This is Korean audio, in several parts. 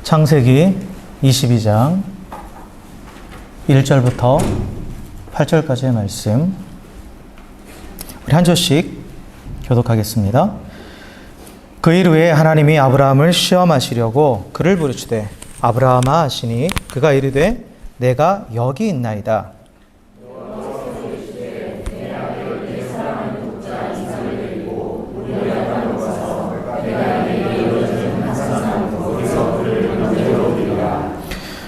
창세기 22장 1절부터 8절까지의 말씀, 우리 한 절씩 교독하겠습니다. 그 일 후에 하나님이 아브라함을 시험하시려고 그를 부르시되 아브라함아 하시니 그가 이르되 내가 여기 있나이다.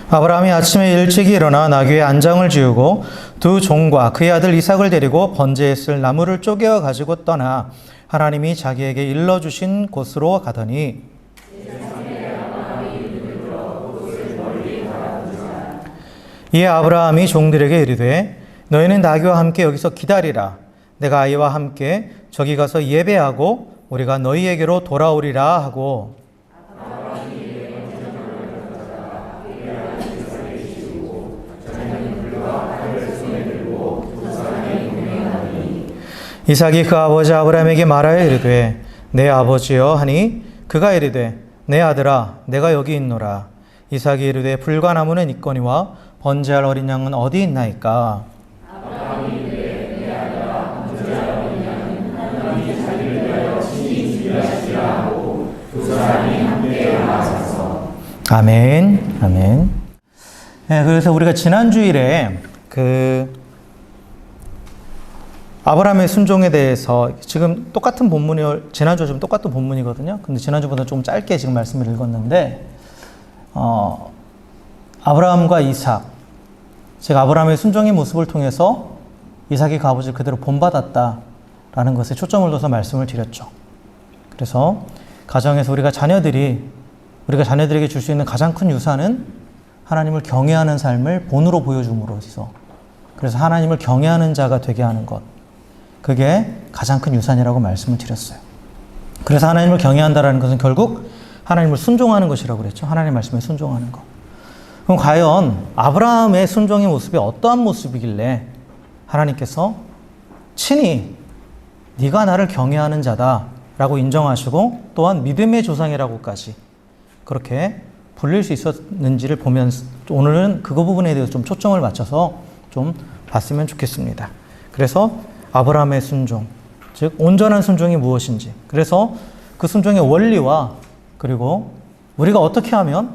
아브라함이 아침에 일찍이 일어나 나귀의 안장을 지우고 두 종과 그의 아들 이삭을 데리고 번제에 쓸 나무를 쪼개어 가지고 떠나 하나님이 자기에게 일러주신 곳으로 가더니 이에 아브라함이 종들에게 이르되 너희는 나귀와 함께 여기서 기다리라. 내가 아이와 함께 저기 가서 예배하고 우리가 너희에게로 돌아오리라 하고, 이삭이 그 아버지 아브라함에게 말하여 이르되 내 아버지여 하니 그가 이르되 내 아들아 내가 여기 있노라. 이삭이 이르되 불과 나무는 있거니와 번제할 어린 양은 어디 있나이까? 아브라함이 이르되 내 아들아 번제할 어린 양은 하나님이 자기를 위하여 친히 준비하시리라 하고 두 사람이 함께 나아가서. 아멘. 아멘. 네, 그래서 우리가 지난 주일에 아브라함의 순종에 대해서 지금 똑같은 본문이, 지난주와 지금 똑같은 본문이거든요. 근데 지난주보다 좀 짧게 지금 말씀을 읽었는데, 아브라함과 이삭, 즉 아브라함의 순종의 모습을 통해서 이삭이 그 아버지를 그대로 본받았다라는 것에 초점을 둬서 말씀을 드렸죠. 그래서 가정에서 우리가 자녀들에게 줄 수 있는 가장 큰 유산은 하나님을 경외하는 삶을 본으로 보여줌으로써, 그래서 하나님을 경외하는 자가 되게 하는 것, 그게 가장 큰 유산이라고 말씀을 드렸어요. 그래서 하나님을 경외한다라는 것은 결국 하나님을 순종하는 것이라고 그랬죠. 하나님의 말씀에 순종하는 것. 그럼 과연 아브라함의 순종의 모습이 어떠한 모습이길래 하나님께서 친히 네가 나를 경외하는 자다라고 인정하시고 또한 믿음의 조상이라고까지 그렇게 불릴 수 있었는지를 보면서 오늘은 그 부분에 대해서 좀 초점을 맞춰서 좀 봤으면 좋겠습니다. 그래서 아브라함의 순종, 즉 온전한 순종이 무엇인지, 그래서 그 순종의 원리와 그리고 우리가 어떻게 하면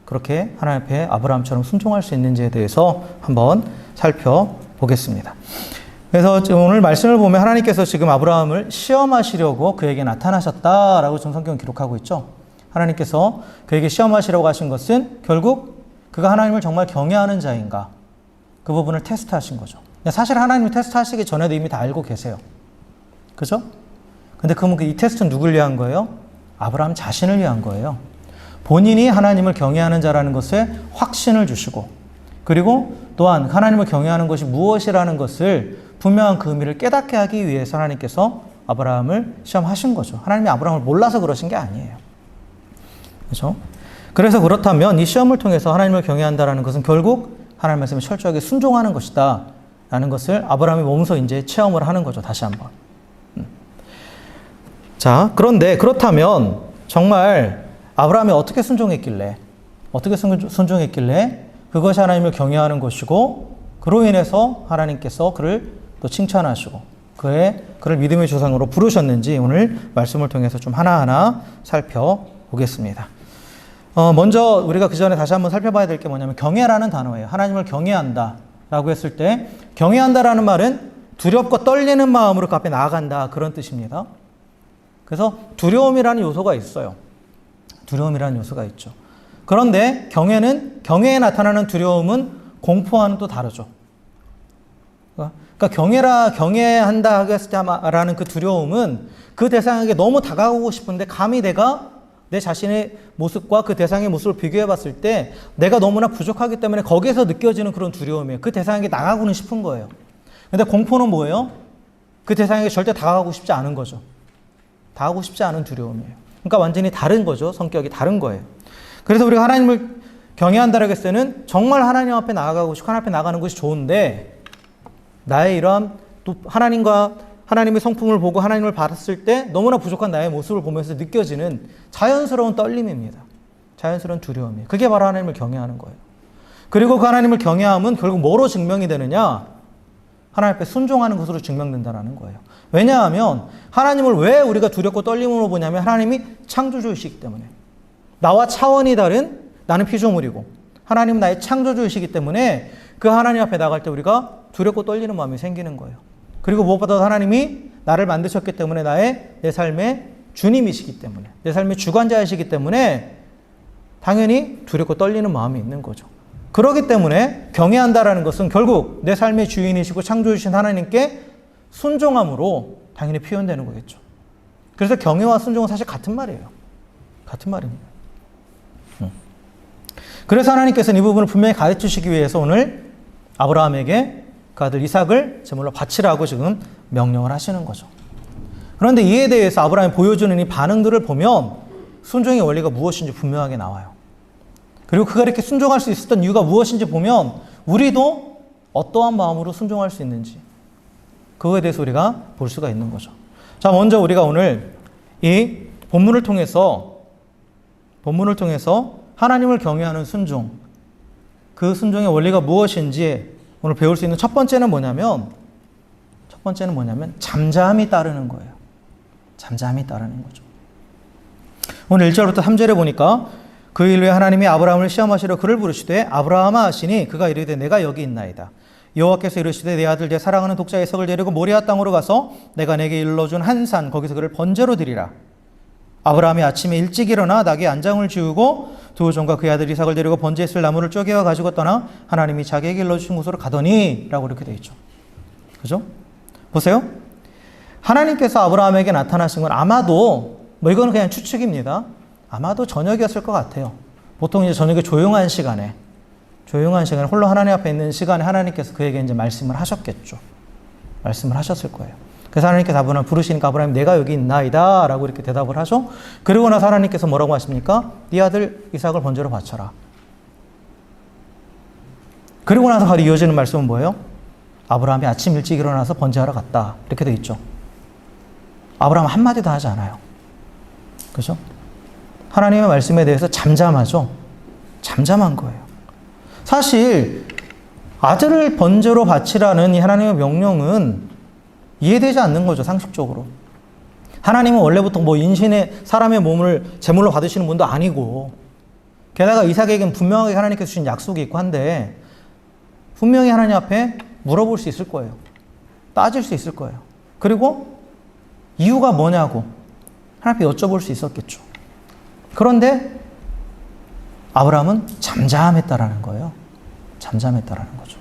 그렇게 하나님 앞에 아브라함처럼 순종할 수 있는지에 대해서 한번 살펴보겠습니다. 그래서 오늘 말씀을 보면 하나님께서 지금 아브라함을 시험하시려고 그에게 나타나셨다라고 지금 성경은 기록하고 있죠. 하나님께서 그에게 시험하시려고 하신 것은 결국 그가 하나님을 정말 경외하는 자인가, 그 부분을 테스트하신 거죠. 사실 하나님이 테스트하시기 전에도 이미 다 알고 계세요. 그죠? 근데 그러면 이 테스트는 누굴 위한 거예요? 아브라함 자신을 위한 거예요. 본인이 하나님을 경외하는 자라는 것에 확신을 주시고, 그리고 또한 하나님을 경외하는 것이 무엇이라는 것을 분명한 그 의미를 깨닫게 하기 위해서 하나님께서 아브라함을 시험하신 거죠. 하나님이 아브라함을 몰라서 그러신 게 아니에요. 그죠? 그래서 그렇다면 이 시험을 통해서 하나님을 경외한다라는 것은 결국 하나님 말씀에 철저하게 순종하는 것이다 라는 것을 아브라함이 몸소 이제 체험을 하는 거죠. 다시 한번. 자, 그런데 그렇다면 정말 아브라함이 어떻게 순종했길래 그것이 하나님을 경외하는 것이고, 그로 인해서 하나님께서 그를 또 칭찬하시고 그를 믿음의 조상으로 부르셨는지 오늘 말씀을 통해서 좀 하나하나 살펴보겠습니다. 먼저 우리가 그 전에 다시 한번 살펴봐야 될 게 뭐냐면 경외라는 단어예요. 하나님을 경외한다 라고 했을 때, 경외한다라는 말은 두렵고 떨리는 마음으로 그 앞에 나아간다, 그런 뜻입니다. 그래서 두려움이라는 요소가 있어요. 두려움이라는 요소가 있죠. 그런데 경외에 나타나는 두려움은 공포와는 또 다르죠. 그러니까 경외한다 하고 했을 때라는 그 두려움은 그 대상에게 너무 다가오고 싶은데 감히 내가 내 자신의 모습과 그 대상의 모습을 비교해 봤을 때 내가 너무나 부족하기 때문에 거기에서 느껴지는 그런 두려움이에요. 그 대상에게 나가고는 싶은 거예요. 근데 공포는 뭐예요? 그 대상에게 절대 다가가고 싶지 않은 거죠. 다가가고 싶지 않은 두려움이에요. 그러니까 완전히 다른 거죠. 성격이 다른 거예요. 그래서 우리가 하나님을 경외한다라고 했을 때는 정말 하나님 앞에 나아가고 싶고 하나님 앞에 나가는 것이 좋은데, 나의 이러한 또 하나님의 성품을 보고 하나님을 받았을 때 너무나 부족한 나의 모습을 보면서 느껴지는 자연스러운 떨림입니다. 자연스러운 두려움이에요. 그게 바로 하나님을 경외하는 거예요. 그리고 그 하나님을 경외함은 결국 뭐로 증명이 되느냐? 하나님 앞에 순종하는 것으로 증명된다는 거예요. 왜냐하면 하나님을 왜 우리가 두렵고 떨림으로 보냐면 하나님이 창조주이시기 때문에. 나와 차원이 다른 나는 피조물이고 하나님은 나의 창조주이시기 때문에 그 하나님 앞에 나갈 때 우리가 두렵고 떨리는 마음이 생기는 거예요. 그리고 무엇보다도 하나님이 나를 만드셨기 때문에 내 삶의 주님이시기 때문에 내 삶의 주관자이시기 때문에 당연히 두렵고 떨리는 마음이 있는 거죠. 그렇기 때문에 경외한다라는 것은 결국 내 삶의 주인이시고 창조주신 하나님께 순종함으로 당연히 표현되는 거겠죠. 그래서 경외와 순종은 사실 같은 말이에요. 같은 말입니다. 그래서 하나님께서는 이 부분을 분명히 가르치시기 위해서 오늘 아브라함에게 그 아들 이삭을 제물로 바치라고 지금 명령을 하시는 거죠. 그런데 이에 대해서 아브라함이 보여주는 이 반응들을 보면 순종의 원리가 무엇인지 분명하게 나와요. 그리고 그가 이렇게 순종할 수 있었던 이유가 무엇인지 보면 우리도 어떠한 마음으로 순종할 수 있는지 그거에 대해서 우리가 볼 수가 있는 거죠. 자, 먼저 우리가 오늘 이 본문을 통해서 하나님을 경외하는 순종, 그 순종의 원리가 무엇인지 오늘 배울 수 있는 첫 번째는 뭐냐면 잠잠히 따르는 거예요. 잠잠히 따르는 거죠. 오늘 1절부터 3절에 보니까 그 일 후에 하나님이 아브라함을 시험하시려 그를 부르시되 아브라함아 하시니 그가 이르되 내가 여기 있나이다. 여호와께서 이르시되 내 아들 내 사랑하는 독자 이삭을 데리고 모리아 땅으로 가서 내가 내게 일러준 한 산 거기서 그를 번제로 드리라. 아브라함이 아침에 일찍 일어나 낙에 안장을 지우고 두 종과 그의 아들 이삭을 데리고 번제했을 나무를 쪼개어 가지고 떠나 하나님이 자기에게 일러주신 곳으로 가더니 라고 이렇게 되어 있죠. 그죠? 보세요. 하나님께서 아브라함에게 나타나신 건 아마도 이거는 그냥 추측입니다. 아마도 저녁이었을 것 같아요. 보통 이제 저녁에 조용한 시간에 홀로 하나님 앞에 있는 시간에 하나님께서 그에게 이제 말씀을 하셨겠죠. 말씀을 하셨을 거예요. 그래서 하나님께서 아브라함을 부르시니까 아브라함이 내가 여기 있나이다 라고 이렇게 대답을 하죠. 그리고 나서 하나님께서 뭐라고 하십니까? 네 아들 이삭을 번제로 바쳐라. 그리고 나서 바로 이어지는 말씀은 뭐예요? 아브라함이 아침 일찍 일어나서 번제하러 갔다. 이렇게 되어 있죠. 아브라함 한마디도 하지 않아요. 그죠? 하나님의 말씀에 대해서 잠잠하죠. 잠잠한 거예요. 사실 아들을 번제로 바치라는 이 하나님의 명령은 이해되지 않는 거죠. 상식적으로. 하나님은 원래부터 인신의 사람의 몸을 제물로 받으시는 분도 아니고 게다가 이삭에게는 분명하게 하나님께서 주신 약속이 있고 한데 분명히 하나님 앞에 물어볼 수 있을 거예요. 따질 수 있을 거예요. 그리고 이유가 뭐냐고 하나님 앞에 여쭤볼 수 있었겠죠. 그런데 아브라함은 잠잠했다라는 거예요. 잠잠했다라는 거죠.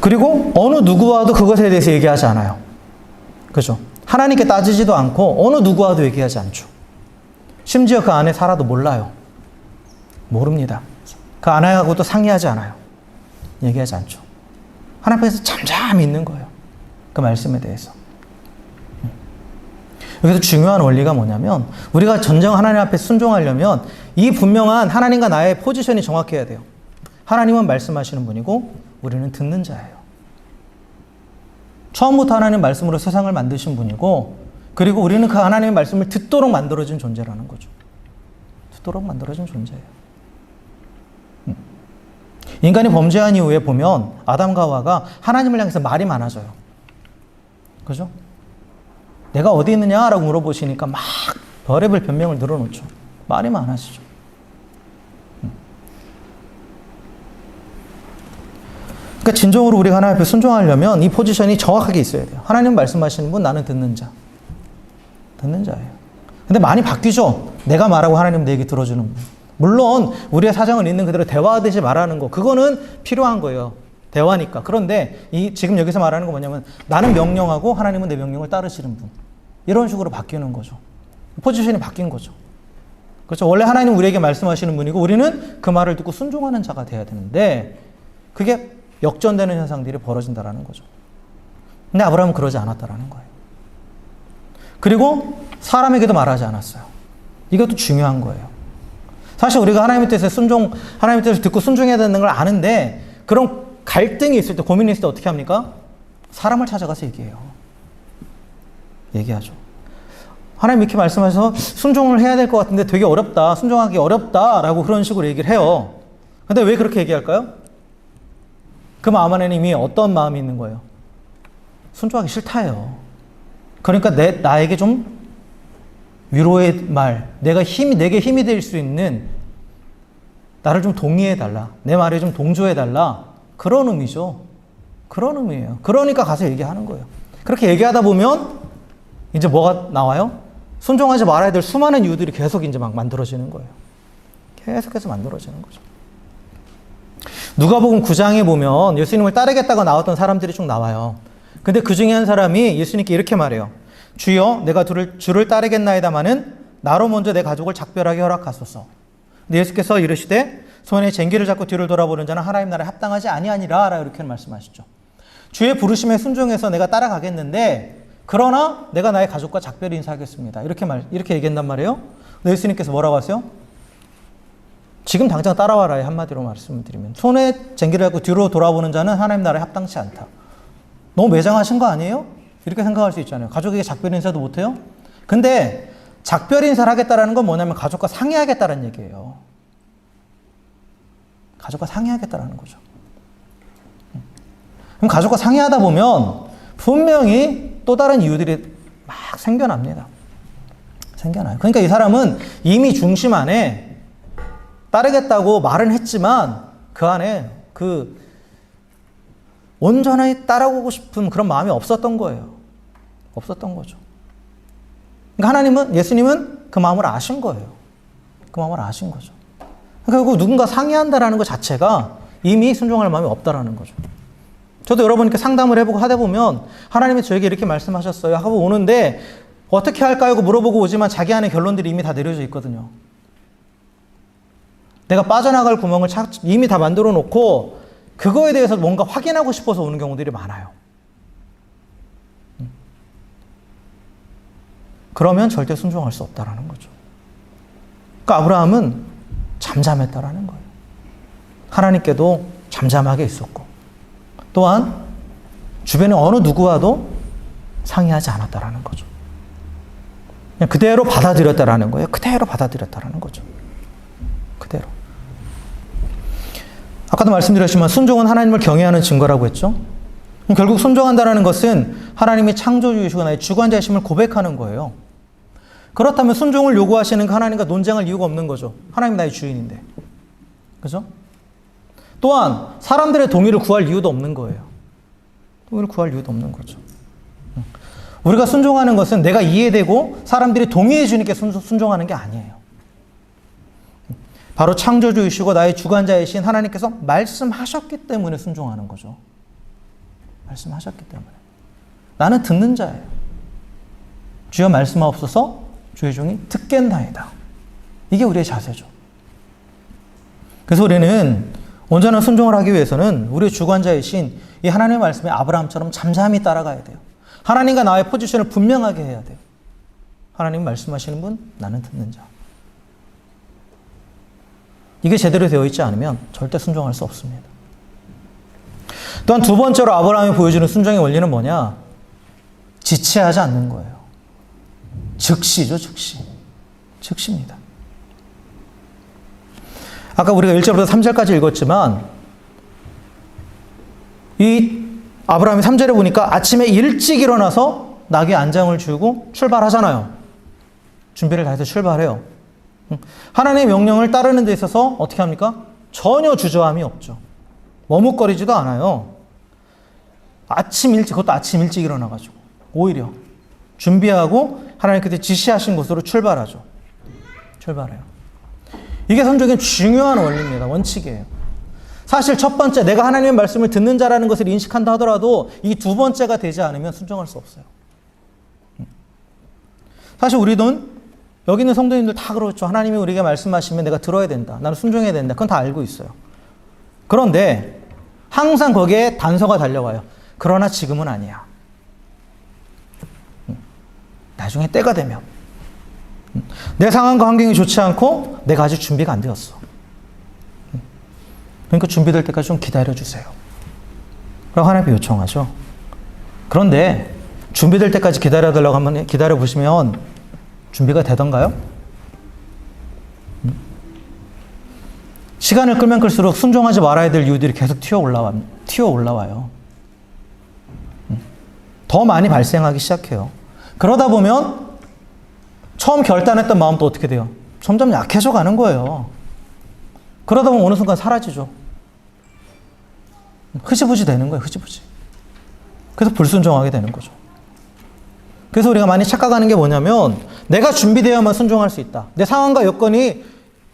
그리고 어느 누구와도 그것에 대해서 얘기하지 않아요. 그죠? 하나님께 따지지도 않고 어느 누구와도 얘기하지 않죠. 심지어 그 아내 사라도 몰라요. 모릅니다. 그 아내하고도 상의하지 않아요. 얘기하지 않죠. 하나님 앞에서 잠잠히 있는 거예요. 그 말씀에 대해서. 여기서 중요한 원리가 뭐냐면 우리가 전정 하나님 앞에 순종하려면 이 분명한 하나님과 나의 포지션이 정확해야 돼요. 하나님은 말씀하시는 분이고 우리는 듣는 자예요. 처음부터 하나님 말씀으로 세상을 만드신 분이고 그리고 우리는 그 하나님의 말씀을 듣도록 만들어진 존재라는 거죠. 듣도록 만들어진 존재예요. 인간이 범죄한 이후에 보면 아담과 하와가 하나님을 향해서 말이 많아져요. 그죠? 내가 어디 있느냐라고 물어보시니까 막 별의별 변명을 늘어놓죠. 말이 많아지죠. 그러니까 진정으로 우리가 하나님 앞에 순종하려면 이 포지션이 정확하게 있어야 돼요. 하나님 말씀하시는 분, 나는 듣는 자. 듣는 자예요. 근데 많이 바뀌죠. 내가 말하고 하나님 내 얘기 들어주는 분. 물론 우리의 사정을 있는 그대로 대화하듯이 말하는 거 그거는 필요한 거예요. 대화니까. 그런데 지금 여기서 말하는 거 뭐냐면 나는 명령하고 하나님은 내 명령을 따르시는 분. 이런 식으로 바뀌는 거죠. 포지션이 바뀐 거죠. 그렇죠. 원래 하나님 우리에게 말씀하시는 분이고 우리는 그 말을 듣고 순종하는 자가 돼야 되는데 그게 역전되는 현상들이 벌어진다라는 거죠. 근데 아브라함은 그러지 않았다라는 거예요. 그리고 사람에게도 말하지 않았어요. 이것도 중요한 거예요. 사실 우리가 하나님의 뜻에 하나님의 뜻을 듣고 순종해야 되는 걸 아는데 그런 갈등이 있을 때, 고민이 있을 때 어떻게 합니까? 사람을 찾아가서 얘기해요. 얘기하죠. 하나님 이렇게 말씀하셔서 순종을 해야 될 것 같은데 되게 어렵다. 순종하기 어렵다라고 그런 식으로 얘기를 해요. 근데 왜 그렇게 얘기할까요? 그 마음 안에는 이미 어떤 마음이 있는 거예요? 순종하기 싫다예요. 그러니까 나에게 좀 위로의 말, 내게 힘이 될 수 있는 나를 좀 동의해달라. 내 말에 좀 동조해달라. 그런 의미죠. 그런 의미예요. 그러니까 가서 얘기하는 거예요. 그렇게 얘기하다 보면 이제 뭐가 나와요? 순종하지 말아야 될 수많은 이유들이 계속 이제 막 만들어지는 거예요. 계속해서 만들어지는 거죠. 누가복음 9장에 보면 예수님을 따르겠다고 나왔던 사람들이 쭉 나와요. 근데 그 중에 한 사람이 예수님께 이렇게 말해요. 주여, 내가 주를 따르겠나이다마는 나로 먼저 내 가족을 작별하게 허락하소서. 근데 예수께서 이르시되 손에 쟁기를 잡고 뒤를 돌아보는 자는 하나님 나라에 합당하지 아니하니라 라고 이렇게 말씀하시죠. 주의 부르심에 순종해서 내가 따라가겠는데 그러나 내가 나의 가족과 작별 인사하겠습니다. 이렇게 얘기한단 말이에요. 근데 예수님께서 뭐라고 하세요? 지금 당장 따라와라. 한마디로 말씀을 드리면 손에 쟁기를 잡고 뒤로 돌아보는 자는 하나님 나라에 합당치 않다. 너무 매장하신 거 아니에요? 이렇게 생각할 수 있잖아요. 가족에게 작별 인사도 못해요? 근데 작별 인사를 하겠다라는 건 뭐냐면 가족과 상의하겠다는 얘기예요. 가족과 상의하겠다라는 거죠. 그럼 가족과 상의하다 보면 분명히 또 다른 이유들이 막 생겨납니다. 생겨나요. 그러니까 이 사람은 이미 중심 안에 따르겠다고 말은 했지만 그 안에 온전히 따라오고 싶은 그런 마음이 없었던 거예요. 없었던 거죠. 그러니까 예수님은 그 마음을 아신 거예요. 그 마음을 아신 거죠. 결국 누군가 상의한다라는 것 자체가 이미 순종할 마음이 없다라는 거죠. 저도 여러분께 상담을 해보고 하다 보면 하나님이 저에게 이렇게 말씀하셨어요 하고 오는데 어떻게 할까요? 하고 물어보고 오지만 자기 안에 결론들이 이미 다 내려져 있거든요. 내가 빠져나갈 구멍을 이미 다 만들어 놓고 그거에 대해서 뭔가 확인하고 싶어서 오는 경우들이 많아요. 그러면 절대 순종할 수 없다라는 거죠. 그러니까 아브라함은 잠잠했다라는 거예요. 하나님께도 잠잠하게 있었고 또한 주변의 어느 누구와도 상의하지 않았다라는 거죠. 그냥 그대로 받아들였다라는 거예요. 그대로 받아들였다라는 거죠. 그대로. 아까도 말씀드렸지만 순종은 하나님을 경외하는 증거라고 했죠. 결국 순종한다는 것은 하나님이 창조주이시고 나의 주관자이심을 고백하는 거예요. 그렇다면 순종을 요구하시는 하나님과 논쟁할 이유가 없는 거죠. 하나님 나의 주인인데. 그죠? 또한 사람들의 동의를 구할 이유도 없는 거예요. 동의를 구할 이유도 없는 거죠. 우리가 순종하는 것은 내가 이해되고 사람들이 동의해 주니까 순종하는 게 아니에요. 바로 창조주이시고 나의 주관자이신 하나님께서 말씀하셨기 때문에 순종하는 거죠. 말씀하셨기 때문에. 나는 듣는 자예요. 주여 말씀하옵소서 주의 종이 듣겠나이다. 이게 우리의 자세죠. 그래서 우리는 온전한 순종을 하기 위해서는 우리의 주관자이신 이 하나님의 말씀에 아브라함처럼 잠잠히 따라가야 돼요. 하나님과 나의 포지션을 분명하게 해야 돼요. 하나님 말씀하시는 분, 나는 듣는 자. 이게 제대로 되어 있지 않으면 절대 순종할 수 없습니다. 또한 두 번째로 아브라함이 보여주는 순종의 원리는 뭐냐? 지체하지 않는 거예요. 즉시죠, 즉시. 즉시입니다. 아까 우리가 1절부터 3절까지 읽었지만 이 아브라함이 3절에 보니까 아침에 일찍 일어나서 나귀 안장을 주고 출발하잖아요. 준비를 다 해서 출발해요. 하나님의 명령을 따르는 데 있어서 어떻게 합니까? 전혀 주저함이 없죠. 머뭇거리지도 않아요. 그것도 아침 일찍 일어나가지고 오히려 준비하고 하나님 그때 지시하신 곳으로 출발하죠. 출발해요. 이게 순종의 중요한 원리입니다. 원칙이에요. 사실 첫 번째 내가 하나님의 말씀을 듣는 자라는 것을 인식한다 하더라도 이 두 번째가 되지 않으면 순종할 수 없어요. 사실 우리는 여기 있는 성도님들 다 그렇죠. 하나님이 우리에게 말씀하시면 내가 들어야 된다. 나는 순종해야 된다. 그건 다 알고 있어요. 그런데 항상 거기에 단서가 달려와요. 그러나 지금은 아니야. 나중에 때가 되면. 내 상황과 환경이 좋지 않고 내가 아직 준비가 안 되었어. 그러니까 준비될 때까지 좀 기다려주세요. 라고 하나님께 요청하죠. 그런데 준비될 때까지 기다려달라고 한번 기다려보시면 준비가 되던가요? 시간을 끌면 끌수록 순종하지 말아야 될 이유들이 계속 튀어 올라와요. 더 많이 발생하기 시작해요. 그러다 보면 처음 결단했던 마음도 어떻게 돼요? 점점 약해져 가는 거예요. 그러다 보면 어느 순간 사라지죠. 흐지부지 되는 거예요. 흐지부지. 그래서 불순종하게 되는 거죠. 그래서 우리가 많이 착각하는 게 뭐냐면 내가 준비되어야만 순종할 수 있다. 내 상황과 여건이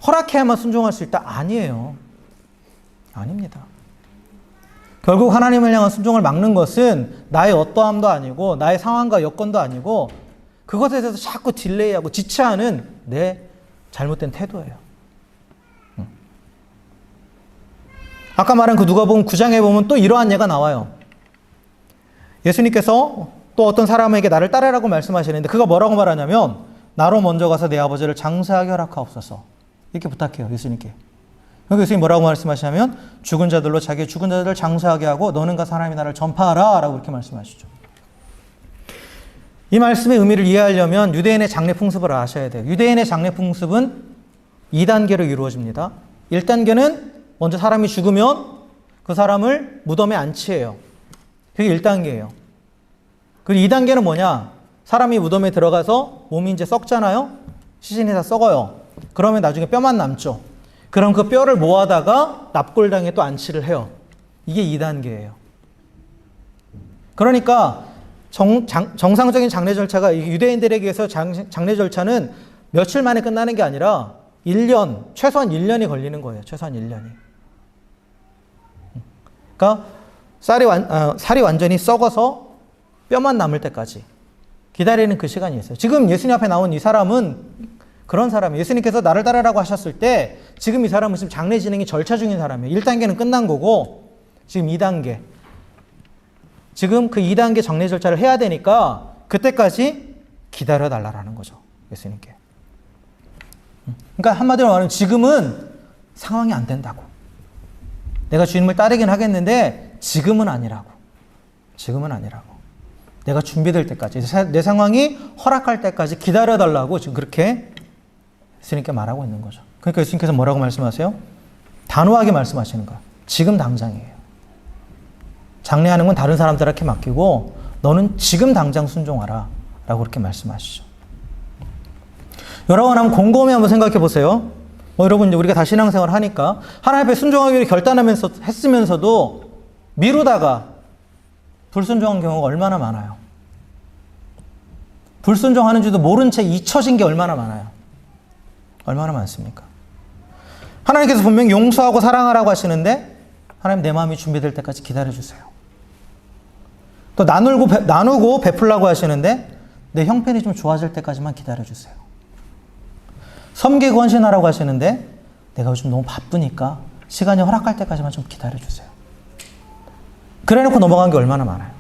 허락해야만 순종할 수 있다. 아니에요. 아닙니다. 결국 하나님을 향한 순종을 막는 것은 나의 어떠함도 아니고 나의 상황과 여건도 아니고 그것에 대해서 자꾸 딜레이하고 지체하는 내 잘못된 태도예요. 아까 말한 그 누가복음 9장에 보면 또 이러한 예가 나와요. 예수님께서 또 어떤 사람에게 나를 따르라고 말씀하시는데 그가 뭐라고 말하냐면 나로 먼저 가서 내 아버지를 장사하게 허락하옵소서 이렇게 부탁해요. 예수님께. 그리고 예수님이 뭐라고 말씀하시냐면 죽은 자들로 자기의 죽은 자들을 장사하게 하고 너는 가서 하나님의 나라를 전파하라 라고 이렇게 말씀하시죠. 이 말씀의 의미를 이해하려면 유대인의 장례 풍습을 아셔야 돼요. 유대인의 장례 풍습은 2단계로 이루어집니다. 1단계는 먼저 사람이 죽으면 그 사람을 무덤에 안치해요. 그게 1단계예요. 그리고 2단계는 뭐냐? 사람이 무덤에 들어가서 몸이 이제 썩잖아요? 시신이 다 썩어요. 그러면 나중에 뼈만 남죠. 그럼 그 뼈를 모아다가 납골당에 또 안치를 해요. 이게 2단계예요. 그러니까 정상적인 장례 절차가 유대인들에게 서 장례 절차는 며칠 만에 끝나는 게 아니라 1년, 최소한 1년이 걸리는 거예요. 최소한 1년이. 그러니까 살이 완전히 썩어서 뼈만 남을 때까지 기다리는 그 시간이 있어요. 지금 예수님 앞에 나온 이 사람은 그런 사람이에요. 예수님께서 나를 따르라고 하셨을 때 지금 이 사람은 지금 장례 진행이 절차 중인 사람이에요. 1단계는 끝난 거고 지금 2단계. 지금 그 2단계 장례 절차를 해야 되니까 그때까지 기다려달라는 거죠. 예수님께. 그러니까 한마디로 말하면 지금은 상황이 안 된다고. 내가 주님을 따르긴 하겠는데 지금은 아니라고. 지금은 아니라고. 내가 준비될 때까지, 내 상황이 허락할 때까지 기다려달라고 지금 그렇게 예수님께 말하고 있는 거죠. 그러니까 예수님께서 뭐라고 말씀하세요? 단호하게 말씀하시는 거야. 지금 당장이에요. 장례하는 건 다른 사람들에게 맡기고 너는 지금 당장 순종하라 라고 그렇게 말씀하시죠. 여러분 한번 곰곰이 한번 생각해 보세요. 여러분 이제 우리가 다 신앙생활을 하니까 하나님 앞에 순종하기를 결단하면서 했으면서도 미루다가 불순종한 경우가 얼마나 많아요. 불순종하는지도 모른 채 잊혀진 게 얼마나 많아요. 얼마나 많습니까? 하나님께서 분명히 용서하고 사랑하라고 하시는데 하나님 내 마음이 준비될 때까지 기다려주세요. 또 나누고 베풀라고 하시는데 내 형편이 좀 좋아질 때까지만 기다려주세요. 섬기고 헌신하라고 하시는데 내가 요즘 너무 바쁘니까 시간이 허락할 때까지만 좀 기다려주세요. 그래놓고 넘어간 게 얼마나 많아요.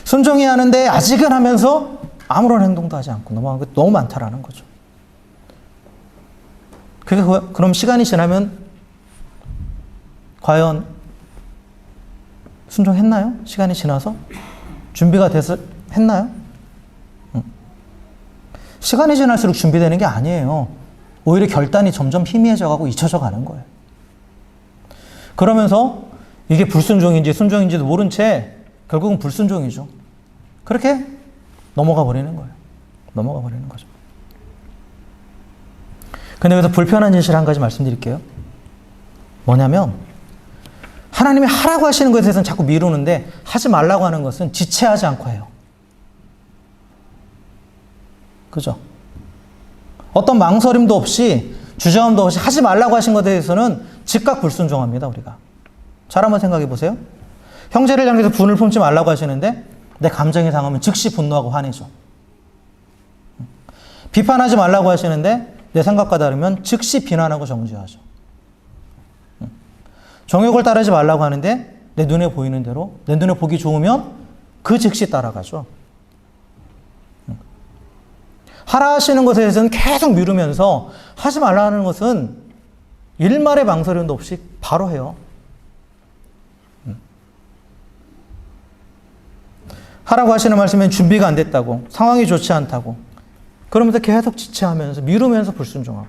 순종해야 하는데 아직은 하면서 아무런 행동도 하지 않고 넘어간 게 너무 많다라는 거죠. 그럼 시간이 지나면 과연 순종했나요? 시간이 지나서? 준비가 돼서 했나요? 시간이 지날수록 준비되는 게 아니에요. 오히려 결단이 점점 희미해져 가고 잊혀져 가는 거예요. 그러면서 이게 불순종인지 순종인지도 모른 채 결국은 불순종이죠. 그렇게 넘어가 버리는 거예요. 넘어가 버리는 거죠. 근데 여기서 불편한 진실 한 가지 말씀드릴게요. 뭐냐면 하나님이 하라고 하시는 것에 대해서는 자꾸 미루는데 하지 말라고 하는 것은 지체하지 않고 해요. 그죠? 어떤 망설임도 없이 주저함도 없이 하지 말라고 하신 것에 대해서는 즉각 불순종합니다. 우리가. 잘 한번 생각해 보세요. 형제를 향해서 분을 품지 말라고 하시는데 내 감정이 상하면 즉시 분노하고 화내죠. 비판하지 말라고 하시는데 내 생각과 다르면 즉시 비난하고 정죄하죠. 정욕을 따르지 말라고 하는데 내 눈에 보이는 대로 내 눈에 보기 좋으면 그 즉시 따라가죠. 하라 하시는 것에 대해서는 계속 미루면서 하지 말라는 것은 일말의 망설임도 없이 바로 해요. 하라고 하시는 말씀엔 준비가 안 됐다고, 상황이 좋지 않다고, 그러면서 계속 지체하면서 미루면서 불순종하고,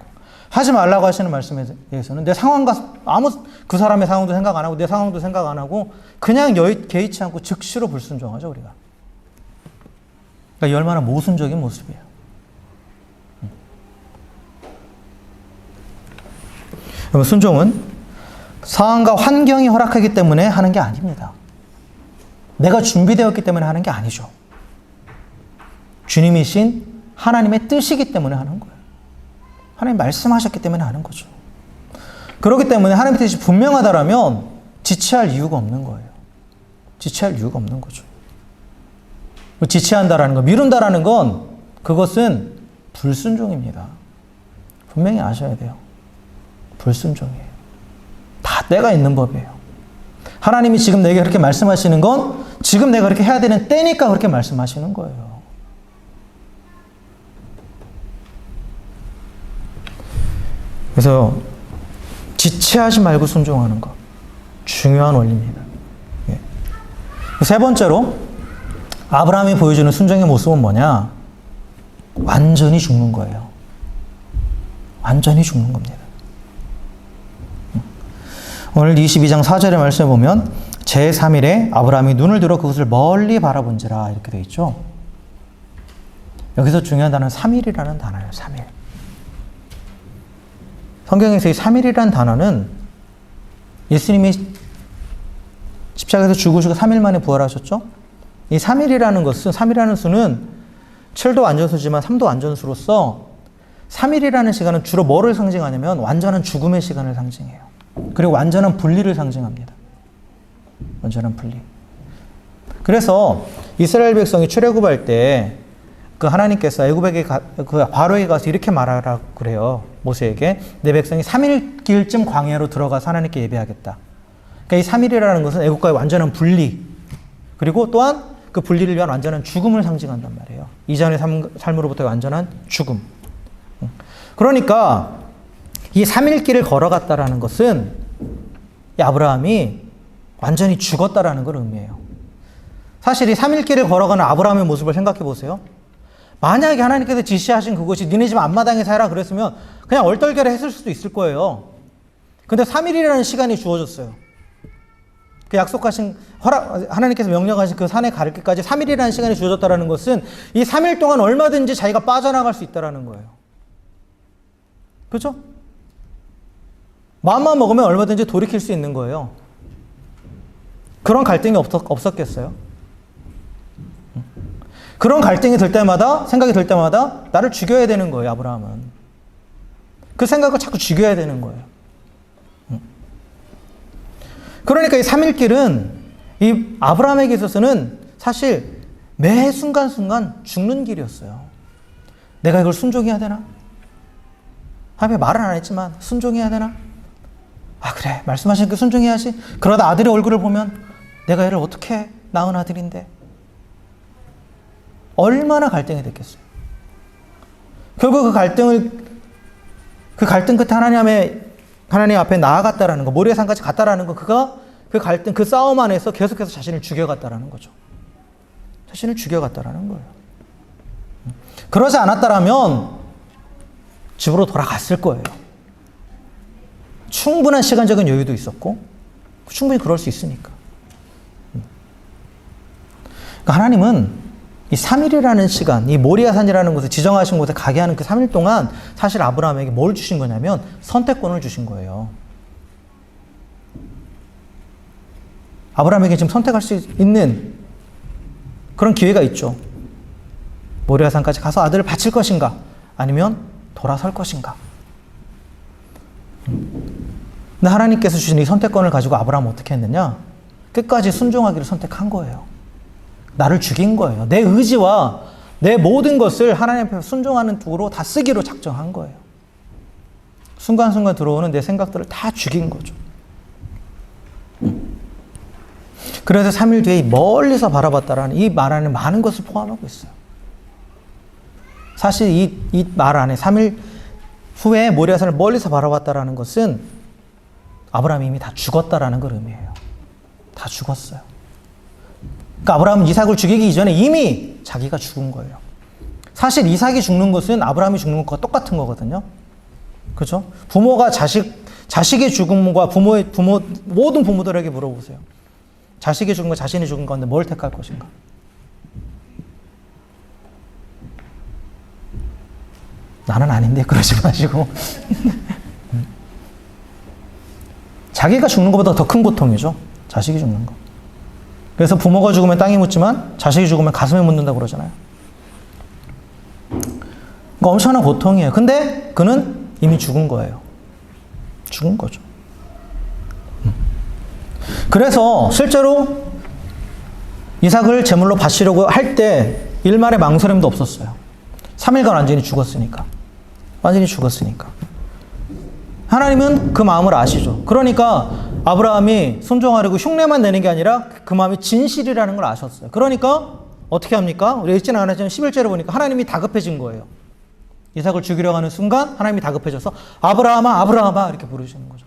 하지 말라고 하시는 말씀에 대해서는 내 상황과 그 사람의 상황도 생각 안 하고 내 상황도 생각 안 하고 그냥 개의치 않고 즉시로 불순종하죠, 우리가. 그러니까 이 얼마나 모순적인 모습이에요. 그러면 순종은 상황과 환경이 허락하기 때문에 하는 게 아닙니다. 내가 준비되었기 때문에 하는 게 아니죠. 주님이신 하나님의 뜻이기 때문에 하는 거예요. 하나님 말씀하셨기 때문에 하는 거죠. 그렇기 때문에 하나님의 뜻이 분명하다라면 지체할 이유가 없는 거예요. 지체할 이유가 없는 거죠. 지체한다라는 거, 미룬다라는 건 그것은 불순종입니다. 분명히 아셔야 돼요. 불순종이에요. 다 때가 있는 법이에요. 하나님이 지금 내게 그렇게 말씀하시는 건 지금 내가 그렇게 해야 되는 때니까 그렇게 말씀하시는 거예요. 그래서 지체하지 말고 순종하는 것, 중요한 원리입니다. 예. 세 번째로 아브라함이 보여주는 순종의 모습은 뭐냐? 완전히 죽는 거예요. 완전히 죽는 겁니다. 오늘 22장 4절의 말씀에 보면 제3일에 아브라함이 눈을 들어 그것을 멀리 바라본지라 이렇게 되어 있죠. 여기서 중요한 단어는 3일이라는 단어예요. 3일. 성경에서 이 3일이라는 단어는 예수님이 십자가에서 죽으시고 3일 만에 부활하셨죠. 이 3일이라는 것은 3이라는 수는 7도 안전수지만 3도 안전수로서 3일이라는 시간은 주로 뭐를 상징하냐면 완전한 죽음의 시간을 상징해요. 그리고 완전한 분리를 상징합니다. 완전한 분리. 그래서 이스라엘 백성이 출애굽할 때 그 하나님께서 애굽에게 그 바로에게 가서 이렇게 말하라고 그래요. 모세에게 내 백성이 3일길쯤 광야로 들어가서 하나님께 예배하겠다. 그러니까 이 3일이라는 것은 애굽과의 완전한 분리, 그리고 또한 그 분리를 위한 완전한 죽음을 상징한단 말이에요. 이전의 삶으로부터의 완전한 죽음. 그러니까 이 3일 길을 걸어갔다라는 것은 이 아브라함이 완전히 죽었다라는 걸 의미해요. 사실 이 3일 길을 걸어가는 아브라함의 모습을 생각해 보세요. 만약에 하나님께서 지시하신 그것이 니네 집 앞마당에서 해라 그랬으면 그냥 얼떨결에 했을 수도 있을 거예요. 근데 3일이라는 시간이 주어졌어요. 그 약속하신 하나님께서 명령하신 그 산에 갈 때까지 3일이라는 시간이 주어졌다는 것은 이 3일 동안 얼마든지 자기가 빠져나갈 수 있다는 거예요. 그렇죠? 마음만 먹으면 얼마든지 돌이킬 수 있는 거예요. 그런 갈등이 없었겠어요? 그런 갈등이 들 때마다, 생각이 들 때마다 나를 죽여야 되는 거예요, 아브라함은. 그 생각을 자꾸 죽여야 되는 거예요. 그러니까 이 3일길은 이 아브라함에게 있어서는 사실 매 순간순간 죽는 길이었어요. 내가 이걸 순종해야 되나? 하나님이 말은 안 했지만 순종해야 되나? 아 그래, 말씀하신 그 순종해야지. 그러다 아들의 얼굴을 보면 내가 얘를 어떻게 낳은 아들인데. 얼마나 갈등이 됐겠어요. 결국 그 갈등 끝에 하나님 앞에 나아갔다라는 거, 모리아산까지 갔다라는 거, 그 갈등, 그 싸움 안에서 계속해서 자신을 죽여갔다라는 거죠. 자신을 죽여갔다라는 거예요. 그러지 않았다라면 집으로 돌아갔을 거예요. 충분한 시간적인 여유도 있었고, 충분히 그럴 수 있으니까. 그러니까 하나님은 이 3일이라는 시간, 이 모리아산이라는 곳에 지정하신 곳에 가게 하는 그 3일 동안 사실 아브라함에게 뭘 주신 거냐면 선택권을 주신 거예요. 아브라함에게 지금 선택할 수 있는 그런 기회가 있죠. 모리아산까지 가서 아들을 바칠 것인가, 아니면 돌아설 것인가. 근데 하나님께서 주신 이 선택권을 가지고 아브라함은 어떻게 했느냐? 끝까지 순종하기를 선택한 거예요. 나를 죽인 거예요. 내 의지와 내 모든 것을 하나님 앞에 순종하는 쪽으로 다 쓰기로 작정한 거예요. 순간순간 들어오는 내 생각들을 다 죽인 거죠. 그래서 3일 뒤에 멀리서 바라봤다라는 이 말 안에 많은 것을 포함하고 있어요. 사실 이 말 안에 3일 후에 모리아산을 멀리서 바라봤다라는 것은 아브라함이 이미 다 죽었다라는 걸 의미해요. 다 죽었어요. 그러니까 아브라함은 이삭을 죽이기 이전에 이미 자기가 죽은 거예요. 사실 이삭이 죽는 것은 아브라함이 죽는 것과 똑같은 거거든요. 그죠? 부모가 자식의 죽음과 모든 부모들에게 물어보세요. 자식이 죽은 거, 자신이 죽은 건데 뭘 택할 것인가? 나는 아닌데 그러지 마시고. 자기가 죽는 것보다 더 큰 고통이죠. 자식이 죽는 거. 그래서 부모가 죽으면 땅에 묻지만 자식이 죽으면 가슴에 묻는다고 그러잖아요. 그러니까 엄청난 고통이에요. 근데 그는 이미 죽은 거예요. 죽은 거죠. 그래서 실제로 이삭을 제물로 바치려고 할 때 일말의 망설임도 없었어요. 3일간 완전히 죽었으니까. 하나님은 그 마음을 아시죠. 그러니까 아브라함이 순종하려고 흉내만 내는 게 아니라 그 마음이 진실이라는 걸 아셨어요. 그러니까 어떻게 합니까? 우리 읽지는 않았지만 11절에 보니까 하나님이 다급해진 거예요. 이삭을 죽이려고 하는 순간 하나님이 다급해져서 아브라함아 아브라함아 이렇게 부르시는 거죠.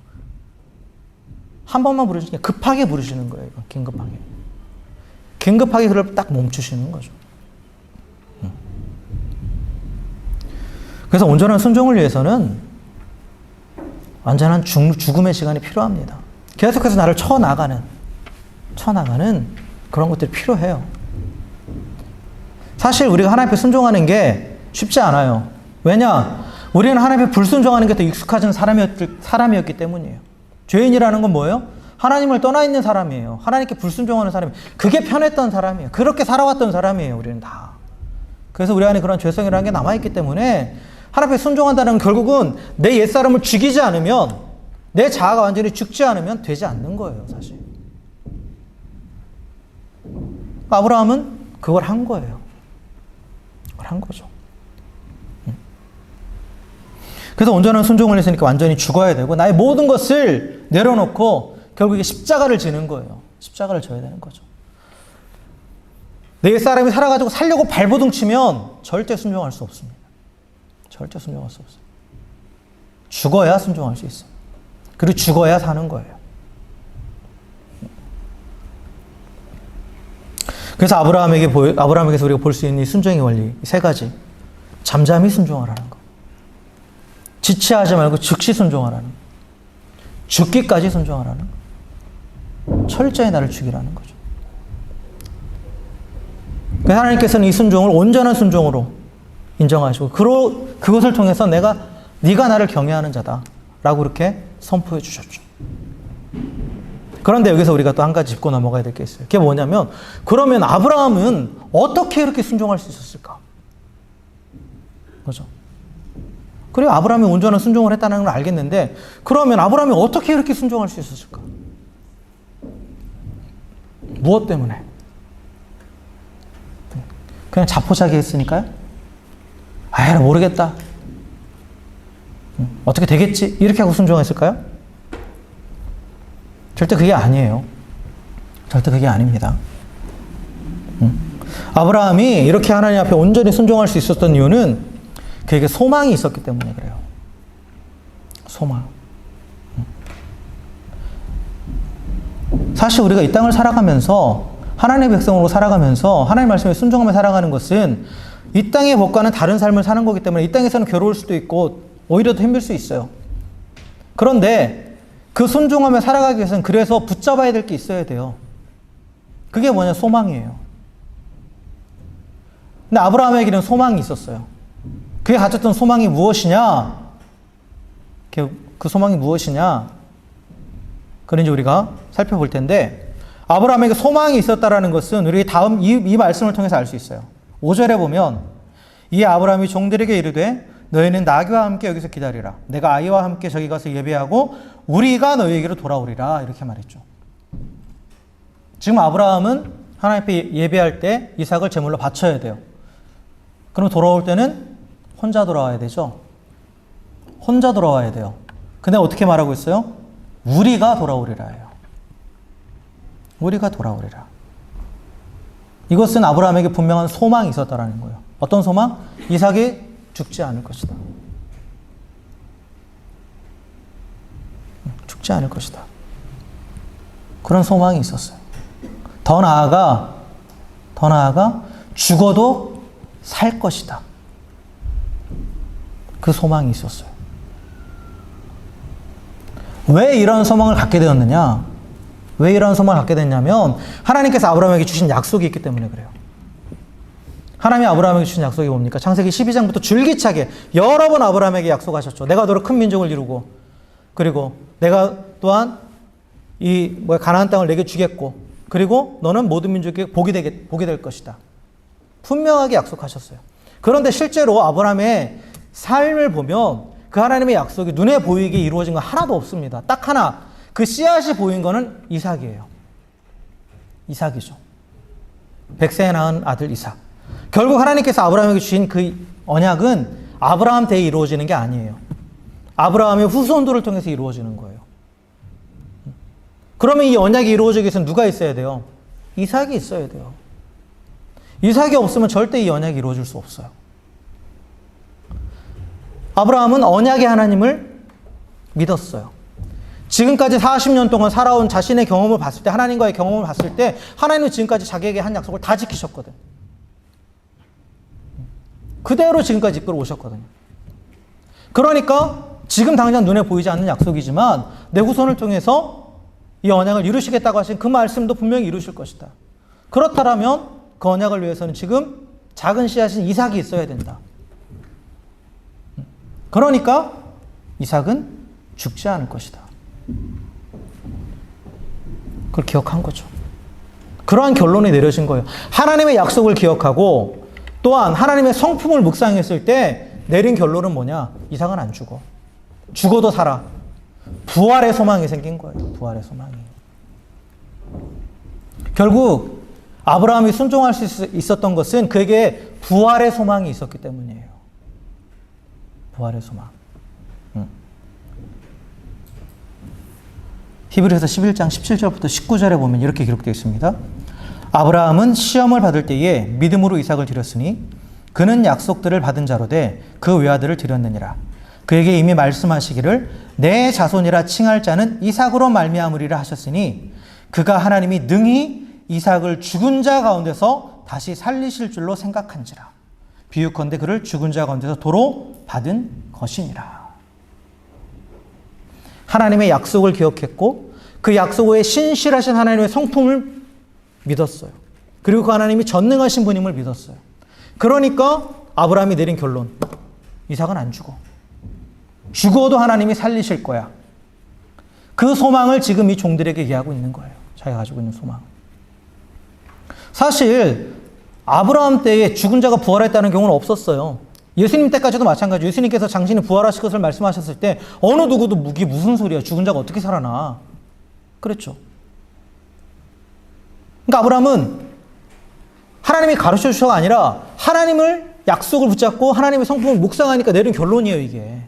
한 번만 부르시는 게 급하게 부르시는 거예요. 긴급하게 그를 딱 멈추시는 거죠. 그래서 온전한 순종을 위해서는 완전한 죽음의 시간이 필요합니다. 계속해서 나를 쳐나가는 그런 것들이 필요해요. 사실 우리가 하나님 앞에 순종하는 게 쉽지 않아요. 왜냐? 우리는 하나님 앞에 불순종하는 게 더 익숙해진 사람이었기 때문이에요. 죄인이라는 건 뭐예요? 하나님을 떠나 있는 사람이에요. 하나님께 불순종하는 사람이에요. 그게 편했던 사람이에요. 그렇게 살아왔던 사람이에요. 우리는 다. 그래서 우리 안에 그런 죄성이라는 게 남아있기 때문에 하나님 앞에 순종한다는 건 결국은 내 옛사람을 죽이지 않으면, 내 자아가 완전히 죽지 않으면 되지 않는 거예요, 사실. 아브라함은 그걸 한 거예요. 그걸 한 거죠. 그래서 온전한 순종을 했으니까 완전히 죽어야 되고 나의 모든 것을 내려놓고 결국에 십자가를 지는 거예요. 십자가를 져야 되는 거죠. 내 옛사람이 살아가지고 살려고 발버둥 치면 절대 순종할 수 없습니다. 절대 순종할 수 없어요. 죽어야 순종할 수 있어요. 그리고 죽어야 사는 거예요. 그래서 아브라함에게서 우리가 볼 수 있는 이 순종의 원리, 세 가지. 잠잠히 순종하라는 거. 지체하지 말고 즉시 순종하라는 거. 죽기까지 순종하라는 거. 철저히 나를 죽이라는 거죠. 그래서 하나님께서는 이 순종을 온전한 순종으로 인정하시고 그것을 통해서 네가 나를 경외하는 자다 라고 이렇게 선포해 주셨죠. 그런데 여기서 우리가 또 한 가지 짚고 넘어가야 될 게 있어요. 그게 뭐냐면 그러면 아브라함은 어떻게 이렇게 순종할 수 있었을까? 그죠? 그래 아브라함이 온전한 순종을 했다는 걸 알겠는데 그러면 아브라함이 어떻게 이렇게 순종할 수 있었을까? 무엇 때문에? 그냥 자포자기 했으니까요? 아, 모르겠다. 어떻게 되겠지? 이렇게 하고 순종했을까요? 절대 그게 아니에요. 절대 그게 아닙니다. 아브라함이 이렇게 하나님 앞에 온전히 순종할 수 있었던 이유는 그에게 소망이 있었기 때문에 그래요. 소망. 사실 우리가 이 땅을 살아가면서 하나님의 백성으로 살아가면서 하나님 말씀에 순종하며 살아가는 것은 이 땅의 법과는 다른 삶을 사는 거기 때문에 이 땅에서는 괴로울 수도 있고 오히려 더 힘들 수 있어요. 그런데 그 순종하며 살아가기 위해서는 그래서 붙잡아야 될 게 있어야 돼요. 그게 뭐냐? 소망이에요. 근데 아브라함에게는 소망이 있었어요. 그게 가졌던 소망이 무엇이냐? 그 소망이 무엇이냐? 그런지 우리가 살펴볼 텐데 아브라함에게 소망이 있었다라는 것은 우리 다음 이 말씀을 통해서 알 수 있어요. 5절에 보면 이에 아브라함이 종들에게 이르되 너희는 나귀와 함께 여기서 기다리라. 내가 아이와 함께 저기 가서 예배하고 우리가 너희에게로 돌아오리라. 이렇게 말했죠. 지금 아브라함은 하나님 앞에 예배할 때 이삭을 제물로 바쳐야 돼요. 그럼 돌아올 때는 혼자 돌아와야 되죠. 혼자 돌아와야 돼요. 근데 어떻게 말하고 있어요? 우리가 돌아오리라예요. 우리가 돌아오리라. 이것은 아브라함에게 분명한 소망이 있었다라는 거예요. 어떤 소망? 이삭이 죽지 않을 것이다. 죽지 않을 것이다. 그런 소망이 있었어요. 더 나아가 더 나아가 죽어도 살 것이다. 그 소망이 있었어요. 왜 이런 소망을 갖게 되었느냐? 왜 이런 소망을 갖게 됐냐면 하나님께서 아브라함에게 주신 약속이 있기 때문에 그래요. 하나님이 아브라함에게 주신 약속이 뭡니까? 창세기 12장부터 줄기차게 여러 번 아브라함에게 약속하셨죠. 내가 너로 큰 민족을 이루고, 그리고 내가 또한 가나안 땅을 내게 주겠고, 그리고 너는 모든 민족에게 복이 될 것이다. 분명하게 약속하셨어요. 그런데 실제로 아브라함의 삶을 보면 그 하나님의 약속이 눈에 보이게 이루어진 건 하나도 없습니다. 딱 하나, 그 씨앗이 보인 거는 이삭이에요. 이삭이죠. 100세에 낳은 아들 이삭. 결국 하나님께서 아브라함에게 주신 그 언약은 아브라함 때에 이루어지는 게 아니에요. 아브라함의 후손들을 통해서 이루어지는 거예요. 그러면 이 언약이 이루어지기 위해서는 누가 있어야 돼요? 이삭이 있어야 돼요. 이삭이 없으면 절대 이 언약이 이루어질 수 없어요. 아브라함은 언약의 하나님을 믿었어요. 지금까지 40년 동안 살아온 자신의 경험을 봤을 때, 하나님과의 경험을 봤을 때 하나님은 지금까지 자기에게 한 약속을 다 지키셨거든. 그대로 지금까지 이끌어 오셨거든요. 그러니까 지금 당장 눈에 보이지 않는 약속이지만 내 후손을 통해서 이 언약을 이루시겠다고 하신 그 말씀도 분명히 이루실 것이다. 그렇다면 그 언약을 위해서는 지금 작은 씨앗인 이삭이 있어야 된다. 그러니까 이삭은 죽지 않을 것이다. 그걸 기억한 거죠. 그러한 결론이 내려진 거예요. 하나님의 약속을 기억하고 또한 하나님의 성품을 묵상했을 때 내린 결론은 뭐냐? 이삭은 안 죽어. 죽어도 살아. 부활의 소망이 생긴 거예요. 부활의 소망이. 결국 아브라함이 순종할 수 있었던 것은 그에게 부활의 소망이 있었기 때문이에요. 부활의 소망. 히브리서 11장 17절부터 19절에 보면 이렇게 기록되어 있습니다. 아브라함은 시험을 받을 때에 믿음으로 이삭을 드렸으니 그는 약속들을 받은 자로 돼 그 외아들을 드렸느니라. 그에게 이미 말씀하시기를 내 자손이라 칭할 자는 이삭으로 말미암으리라 하셨으니 그가 하나님이 능히 이삭을 죽은 자 가운데서 다시 살리실 줄로 생각한지라. 비유컨대 그를 죽은 자 가운데서 도로 받은 것이니라. 하나님의 약속을 기억했고 그 약속 외에 신실하신 하나님의 성품을 믿었어요. 그리고 그 하나님이 전능하신 분임을 믿었어요. 그러니까 아브라함이 내린 결론, 이삭은 안 죽어. 죽어도 하나님이 살리실 거야. 그 소망을 지금 이 종들에게 얘기하고 있는 거예요. 자기가 가지고 있는 소망. 사실 아브라함 때에 죽은 자가 부활했다는 경우는 없었어요. 예수님 때까지도 마찬가지예요. 예수님께서 당신이 부활하실 것을 말씀하셨을 때 어느 누구도 이게 무슨 소리야? 죽은 자가 어떻게 살아나? 그랬죠. 그러니까 아브라함은 하나님이 가르쳐 주셔가 아니라 하나님을 약속을 붙잡고 하나님의 성품을 묵상하니까 내린 결론이에요, 이게.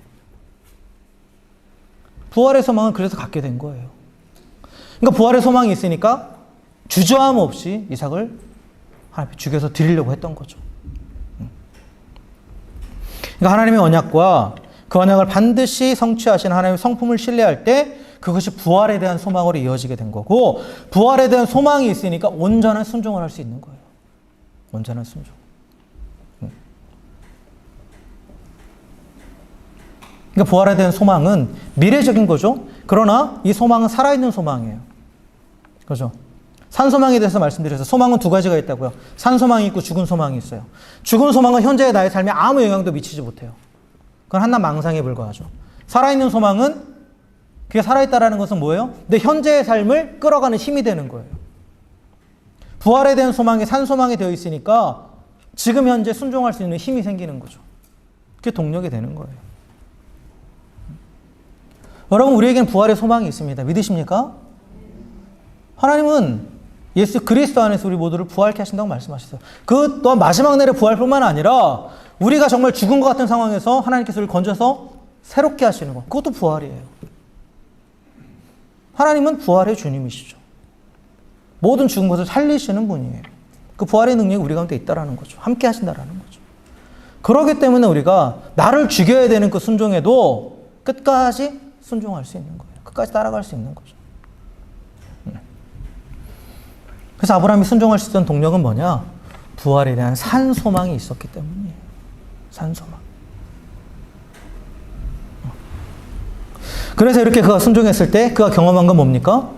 부활의 소망은 그래서 갖게 된 거예요. 그러니까 부활의 소망이 있으니까 주저함 없이 이삭을 하나님께 죽여서 드리려고 했던 거죠. 그러니까 하나님의 언약과 그 언약을 반드시 성취하신 하나님의 성품을 신뢰할 때 그것이 부활에 대한 소망으로 이어지게 된 거고, 부활에 대한 소망이 있으니까 온전한 순종을 할 수 있는 거예요. 온전한 순종. 그러니까 부활에 대한 소망은 미래적인 거죠. 그러나 이 소망은 살아있는 소망이에요. 그죠? 산소망에 대해서 말씀드려서 소망은 두 가지가 있다고요. 산소망이 있고 죽은 소망이 있어요. 죽은 소망은 현재의 나의 삶에 아무 영향도 미치지 못해요. 그건 한낱 망상에 불과하죠. 살아있는 소망은 그게 살아있다라는 것은 뭐예요? 내 현재의 삶을 끌어가는 힘이 되는 거예요. 부활에 대한 소망이 산소망이 되어 있으니까 지금 현재 순종할 수 있는 힘이 생기는 거죠. 그게 동력이 되는 거예요. 여러분, 우리에게는 부활의 소망이 있습니다. 믿으십니까? 하나님은 예수 그리스도 안에서 우리 모두를 부활케 하신다고 말씀하셨어요. 그 또한 마지막 날의 부활뿐만 아니라 우리가 정말 죽은 것 같은 상황에서 하나님께서 우리를 건져서 새롭게 하시는 것, 그것도 부활이에요. 하나님은 부활의 주님이시죠. 모든 죽은 것을 살리시는 분이에요. 그 부활의 능력이 우리 가운데 있다라는 거죠. 함께 하신다라는 거죠. 그렇기 때문에 우리가 나를 죽여야 되는 그 순종에도 끝까지 순종할 수 있는 거예요. 끝까지 따라갈 수 있는 거죠. 그래서 아브라함이 순종할 수 있던 동력은 뭐냐? 부활에 대한 산소망이 있었기 때문이에요. 산소망. 그래서 이렇게 그가 순종했을 때 그가 경험한 건 뭡니까?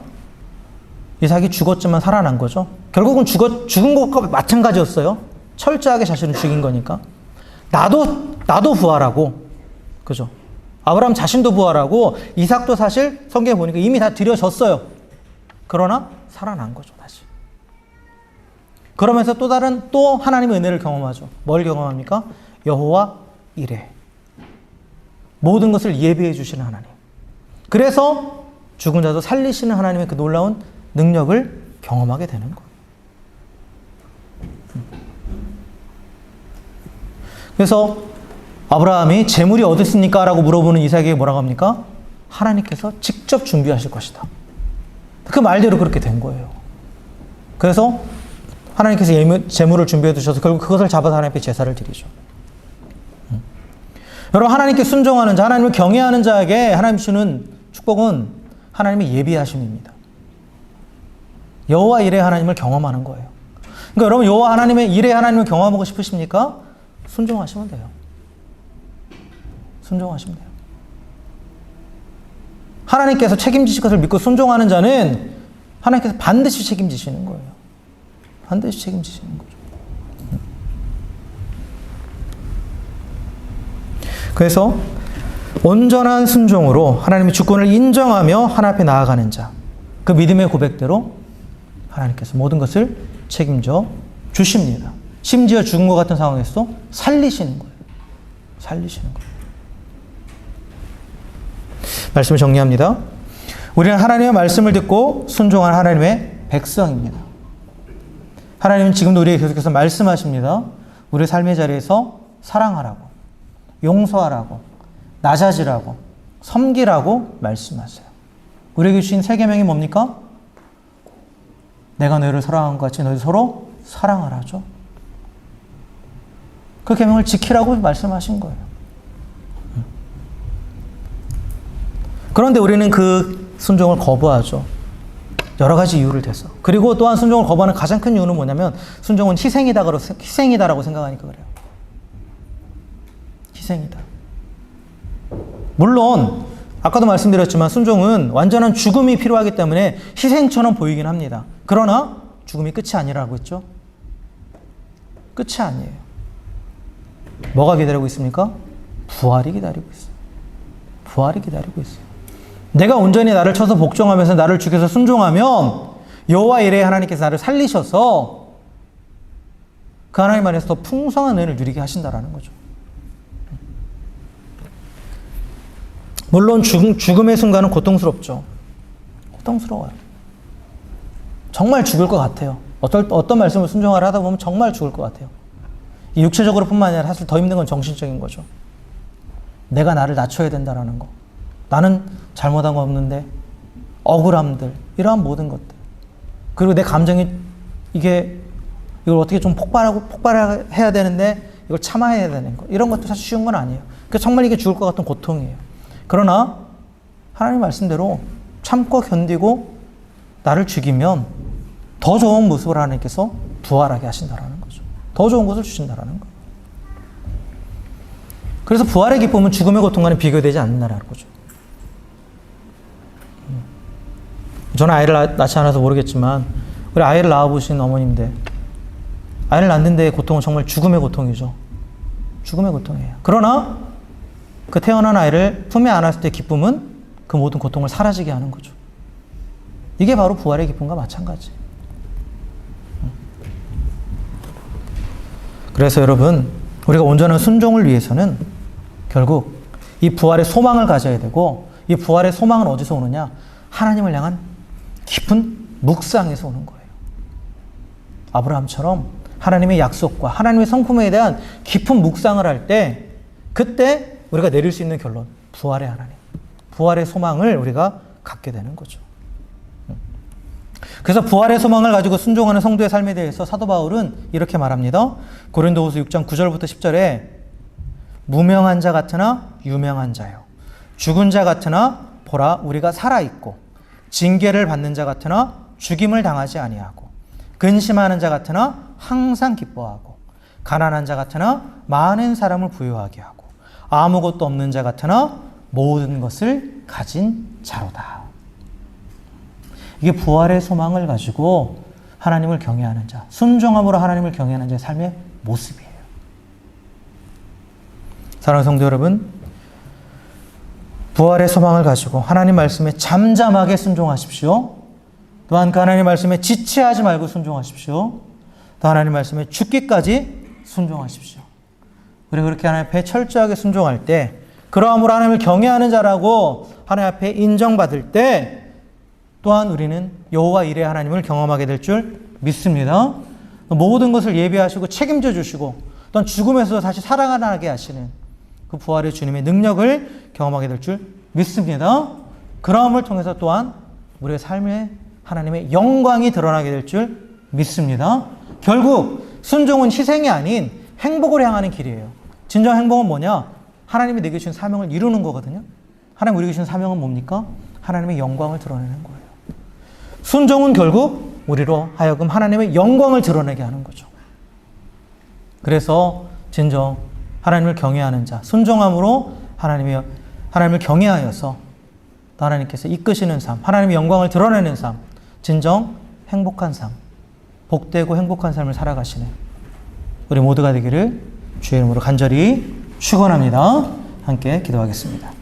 이삭이 죽었지만 살아난 거죠. 결국은 죽은 것과 마찬가지였어요. 철저하게 자신을 죽인 거니까. 나도 부활하고, 그죠? 아브라함 자신도 부활하고, 이삭도 사실 성경에 보니까 이미 다 드려졌어요. 그러나 살아난 거죠, 다시. 그러면서 또 하나님의 은혜를 경험하죠. 뭘 경험합니까? 여호와 이레. 모든 것을 예비해 주시는 하나님. 그래서 죽은 자도 살리시는 하나님의 그 놀라운 능력을 경험하게 되는 거예요. 그래서 아브라함이 재물이 어디 있습니까? 라고 물어보는 이삭에게 뭐라고 합니까? 하나님께서 직접 준비하실 것이다. 그 말대로 그렇게 된 거예요. 그래서 하나님께서 재물을 준비해 두셔서 결국 그것을 잡아서 하나님께 제사를 드리죠. 여러분, 하나님께 순종하는 자, 하나님을 경외하는 자에게 하나님 주는 축복은 하나님의 예비하심입니다. 여호와 이레 하나님을 경험하는 거예요. 그러니까 여러분, 여호와 하나님의 이레 하나님을 경험하고 싶으십니까? 순종하시면 돼요. 순종하시면 돼요. 하나님께서 책임지실 것을 믿고 순종하는 자는 하나님께서 반드시 책임지시는 거예요. 반드시 책임지시는 거죠. 그래서 온전한 순종으로 하나님의 주권을 인정하며 하나님 앞에 나아가는 자, 그 믿음의 고백대로 하나님께서 모든 것을 책임져 주십니다. 심지어 죽은 것 같은 상황에서도 살리시는 거예요. 살리시는 거예요. 말씀을 정리합니다. 우리는 하나님의 말씀을 듣고 순종한 하나님의 백성입니다. 하나님은 지금도 우리에게 계속해서 말씀하십니다. 우리의 삶의 자리에서 사랑하라고, 용서하라고, 낮아지라고, 섬기라고 말씀하세요. 우리에게 주신 세 계명이 뭡니까? 내가 너희를 사랑한 것 같이 너희 서로 사랑하라죠. 그 계명을 지키라고 말씀하신 거예요. 그런데 우리는 그 순종을 거부하죠. 여러 가지 이유를 대서. 그리고 또한 순종을 거부하는 가장 큰 이유는 뭐냐면 순종은 희생이다라고 생각하니까 그래요. 희생이다. 물론 아까도 말씀드렸지만 순종은 완전한 죽음이 필요하기 때문에 희생처럼 보이긴 합니다. 그러나 죽음이 끝이 아니라고 했죠. 끝이 아니에요. 뭐가 기다리고 있습니까? 부활이 기다리고 있어요. 부활이 기다리고 있어요. 내가 온전히 나를 쳐서 복종하면서 나를 죽여서 순종하면 여호와 이레 하나님께서 나를 살리셔서 그 하나님 안에서 더 풍성한 은혜를 누리게 하신다라는 거죠. 물론 죽음의 순간은 고통스럽죠. 고통스러워요. 정말 죽을 것 같아요. 어떤 말씀을 순종하려 하다 보면 정말 죽을 것 같아요. 이 육체적으로 뿐만 아니라 사실 더 힘든 건 정신적인 거죠. 내가 나를 낮춰야 된다라는 거. 나는 잘못한 거 없는데 억울함들, 이러한 모든 것들. 그리고 내 감정이 이걸 어떻게 좀 폭발해야 되는데 이걸 참아야 되는 거. 이런 것도 사실 쉬운 건 아니에요. 그러니까 정말 이게 죽을 것 같은 고통이에요. 그러나 하나님 말씀대로 참고 견디고 나를 죽이면 더 좋은 모습을 하나님께서 부활하게 하신다라는 거죠. 더 좋은 것을 주신다라는 거예요. 그래서 부활의 기쁨은 죽음의 고통과는 비교되지 않는다라는 거죠. 저는 아이를 낳지 않아서 모르겠지만 우리 아이를 낳아보신 어머님들, 아이를 낳는 데의 고통은 정말 죽음의 고통이죠. 죽음의 고통이에요. 그러나 그 태어난 아이를 품에 안았을 때의 기쁨은 그 모든 고통을 사라지게 하는 거죠. 이게 바로 부활의 기쁨과 마찬가지. 그래서 여러분, 우리가 온전한 순종을 위해서는 결국 이 부활의 소망을 가져야 되고, 이 부활의 소망은 어디서 오느냐? 하나님을 향한 깊은 묵상에서 오는 거예요. 아브라함처럼 하나님의 약속과 하나님의 성품에 대한 깊은 묵상을 할 때, 그때 우리가 내릴 수 있는 결론, 부활의 하나님, 부활의 소망을 우리가 갖게 되는 거죠. 그래서 부활의 소망을 가지고 순종하는 성도의 삶에 대해서 사도 바울은 이렇게 말합니다. 고린도후서 6장 9절부터 10절에 무명한 자 같으나 유명한 자요, 죽은 자 같으나 보라 우리가 살아있고, 징계를 받는 자 같으나 죽임을 당하지 아니하고, 근심하는 자 같으나 항상 기뻐하고 가난한 자 같으나 많은 사람을 부유하게 하고 아무것도 없는 자 같으나 모든 것을 가진 자로다. 이게 부활의 소망을 가지고 하나님을 경외하는 자, 순종함으로 하나님을 경외하는 자의 삶의 모습이에요. 사랑하는 성도 여러분, 부활의 소망을 가지고 하나님 말씀에 잠잠하게 순종하십시오. 또한 그 하나님 말씀에 지체하지 말고 순종하십시오. 또 하나님 말씀에 죽기까지 순종하십시오. 그리고 그렇게 하나님 앞에 철저하게 순종할 때, 그러함으로 하나님을 경외하는 자라고 하나님 앞에 인정받을 때 또한 우리는 여호와 이레 하나님을 경험하게 될 줄 믿습니다. 모든 것을 예비하시고 책임져 주시고 또한 죽음에서 다시 살아나게 하시는 그 부활의 주님의 능력을 경험하게 될 줄 믿습니다. 그러함을 통해서 또한 우리의 삶에 하나님의 영광이 드러나게 될 줄 믿습니다. 결국 순종은 희생이 아닌 행복을 향하는 길이에요. 진정 행복은 뭐냐? 하나님이 내게 주신 사명을 이루는 거거든요. 하나님 우리에게 주신 사명은 뭡니까? 하나님의 영광을 드러내는 거예요. 순종은 결국 우리로 하여금 하나님의 영광을 드러내게 하는 거죠. 그래서 진정 하나님을 경외하는 자, 순종함으로 하나님을 경외하여서 또 하나님께서 이끄시는 삶, 하나님의 영광을 드러내는 삶, 진정 행복한 삶, 복되고 행복한 삶을 살아가시는 우리 모두가 되기를 주의 이름으로 간절히 축원합니다. 함께 기도하겠습니다.